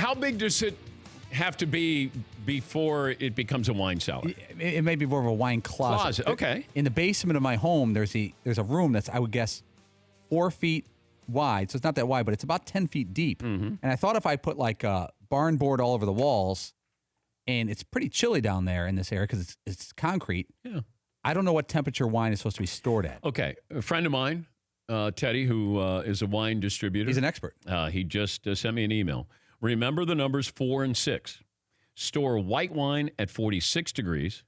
how big does it have to be before it becomes a wine cellar? It may be more of a wine closet. Okay. In the basement of my home, there's a room that's, I would guess, 4 feet wide. So it's not that wide, but it's about 10 feet deep. Mm-hmm. And I thought if I put like a barn board all over the walls, and it's pretty chilly down there in this area because it's concrete. Yeah. I don't know what temperature wine is supposed to be stored at. Okay. A friend of mine, Teddy, who is a wine distributor. He's an expert. He just sent me an email. Remember the numbers 4 and 6. Store white wine at 46 degrees,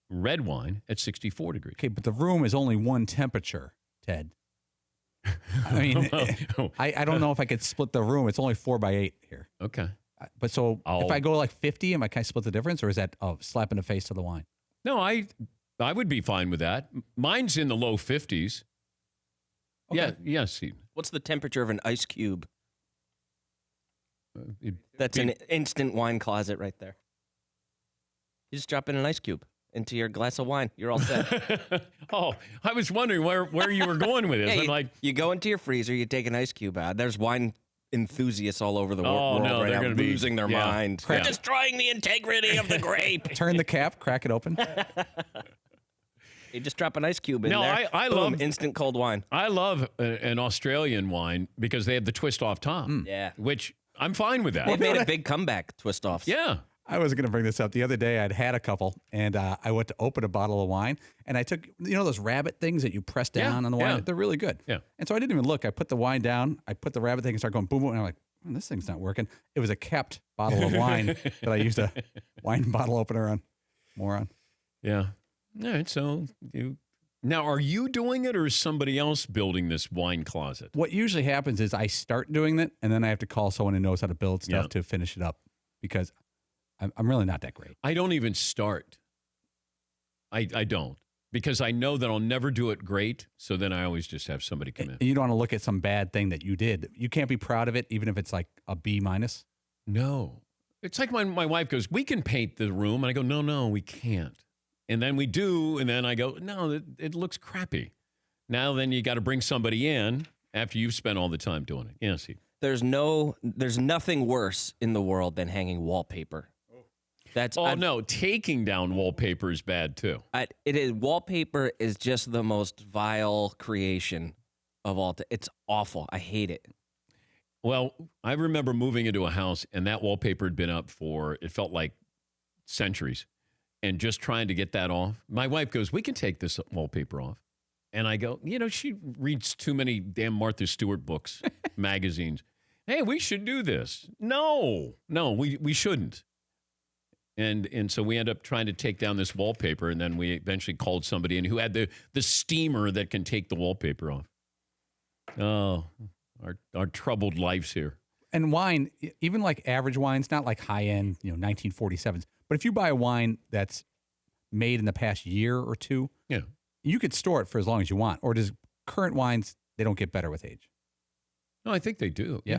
red wine at 64 degrees. Okay, but the room is only one temperature, Ted. I mean, I don't know if I could split the room. It's only 4 by 8 here. Okay. But so if I go like 50, can I split the difference, or is that a slap in the face to the wine? No, I would be fine with that. Mine's in the low 50s. Okay. Yeah, yes. What's the temperature of an ice cube? That's an instant wine closet right there. You just drop in an ice cube into your glass of wine. You're all set. Oh, I was wondering where you were going with this. Yeah, you go into your freezer, you take an ice cube out. There's wine enthusiasts all over the world no, right they're now gonna be losing their mind. Yeah. Destroying the integrity of the grape. Turn the cap, crack it open. You just drop an ice cube in there. I boom, love instant cold wine. I love an Australian wine because they have the twist off top. Yeah. Which I'm fine with that. They made a big comeback, twist offs. Yeah. I was going to bring this up. The other day, I'd had a couple, and I went to open a bottle of wine, and I took, those rabbit things that you press down on the wine? Yeah. They're really good. Yeah. And so I didn't even look. I put the wine down. I put the rabbit thing and started going boom, boom, and I'm like, this thing's not working. It was a capped bottle of wine that I used a wine bottle opener on. Moron. Yeah. All right. So now, are you doing it, or is somebody else building this wine closet? What usually happens is I start doing it, and then I have to call someone who knows how to build stuff to finish it up because I'm really not that great. I don't even start. I don't, because I know that I'll never do it great. So then I always just have somebody come in. And you don't want to look at some bad thing that you did. You can't be proud of it, even if it's like a B minus. No. It's like when my wife goes, we can paint the room. And I go, no, we can't. And then we do. And then I go, no, it looks crappy. Now then you got to bring somebody in after you've spent all the time doing it. Yeah, see. There's nothing worse in the world than hanging wallpaper. No, taking down wallpaper is bad too. Wallpaper is just the most vile creation of all time. It's awful. I hate it. Well, I remember moving into a house and that wallpaper had been up for, it felt like centuries, and just trying to get that off. My wife goes, we can take this wallpaper off. And I go, she reads too many damn Martha Stewart books, magazines. Hey, we should do this. No, we shouldn't. And so we end up trying to take down this wallpaper, and then we eventually called somebody in who had the steamer that can take the wallpaper off. Oh, our troubled lives here. And wine, even like average wines, not like high-end, 1947s, but if you buy a wine that's made in the past year or two, you could store it for as long as you want. Or does current wines, they don't get better with age? No, I think they do. Yeah.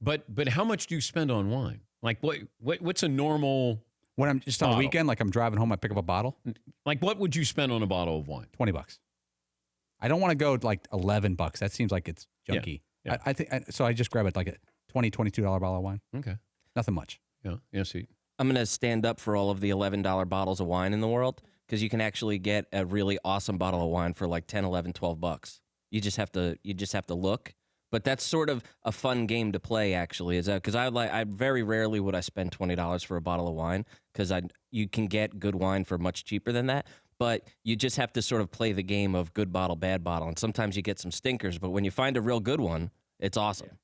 But how much do you spend on wine? Like what's a normal... When I'm just on a weekend, like I'm driving home, I pick up a bottle. Like what would you spend on a bottle of wine? $20. I don't want to go like $11. That seems like it's junky. Yeah. I think so. I just grab it like a $22 bottle of wine. Okay. Nothing much. Yeah. See, I'm gonna stand up for all of the $11 bottles of wine in the world, because you can actually get a really awesome bottle of wine for like 10, 11, 12 bucks. You just have to look. But that's sort of a fun game to play, actually, is that because I very rarely would I spend $20 for a bottle of wine, because you can get good wine for much cheaper than that. But you just have to sort of play the game of good bottle, bad bottle, and sometimes you get some stinkers. But when you find a real good one, it's awesome.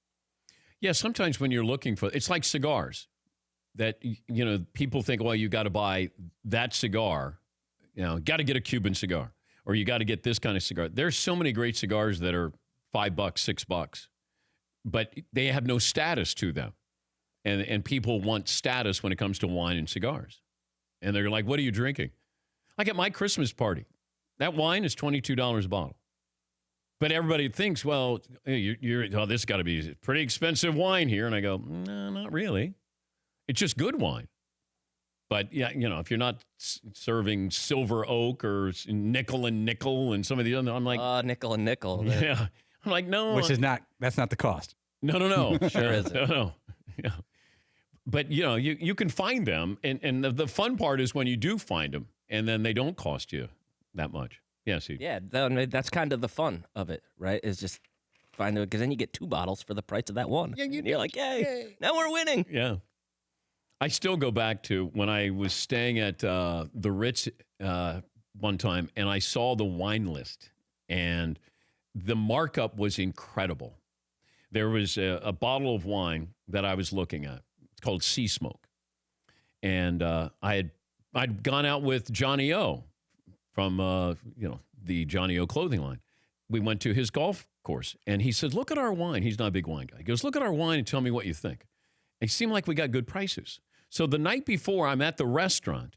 Yeah, sometimes when you're looking for, it's like cigars, that people think, well, you got to buy that cigar, got to get a Cuban cigar, or you got to get this kind of cigar. There's so many great cigars that are $5, $6, but they have no status to them. And people want status when it comes to wine and cigars. And they're like, what are you drinking? Like at my Christmas party, that wine is $22 a bottle. But everybody thinks, well, this has got to be pretty expensive wine here. And I go, no, not really. It's just good wine. But, yeah, if you're not serving Silver Oak or Nickel and Nickel and some of the other, I'm like... Nickel and Nickel. Yeah. I'm like, no. That's not the cost. No. Sure isn't. No. Yeah. but you can find them, and the fun part is when you do find them, and then they don't cost you that much. Yes, yeah, that's kind of the fun of it, right? Is just find it, because then you get 2 bottles for the price of that one. Yeah, you're like, yay, now we're winning. Yeah. I still go back to when I was staying at the Ritz one time, and I saw the wine list, and the markup was incredible. There was a bottle of wine that I was looking at. It's called Sea Smoke. And I'd gone out with Johnny O from the Johnny O clothing line. We went to his golf course, and he said, "Look at our wine." He's not a big wine guy. He goes, "Look at our wine and tell me what you think." It seemed like we got good prices. So the night before, I'm at the restaurant,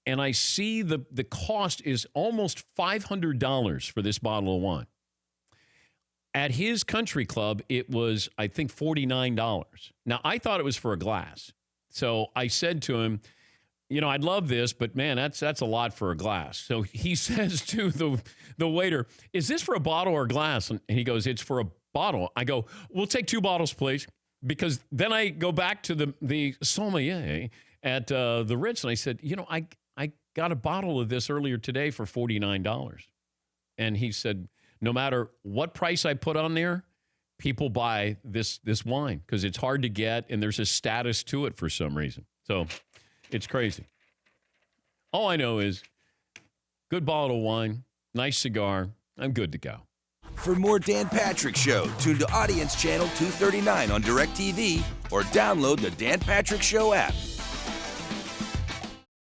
and I see the cost is almost $500 for this bottle of wine. At his country club, it was, I think, $49. Now, I thought it was for a glass. So I said to him, I'd love this, but man, that's a lot for a glass. So he says to the waiter, "Is this for a bottle or a glass?" And he goes, "It's for a bottle." I go, "We'll take 2 bottles, please." Because then I go back to the sommelier at the Ritz, and I said, I got a bottle of this earlier today for $49. And he said, no matter what price I put on there, people buy this wine because it's hard to get, and there's a status to it for some reason. So it's crazy. All I know is good bottle of wine, nice cigar, I'm good to go. For more Dan Patrick Show, tune to Audience Channel 239 on DirecTV or download the Dan Patrick Show app.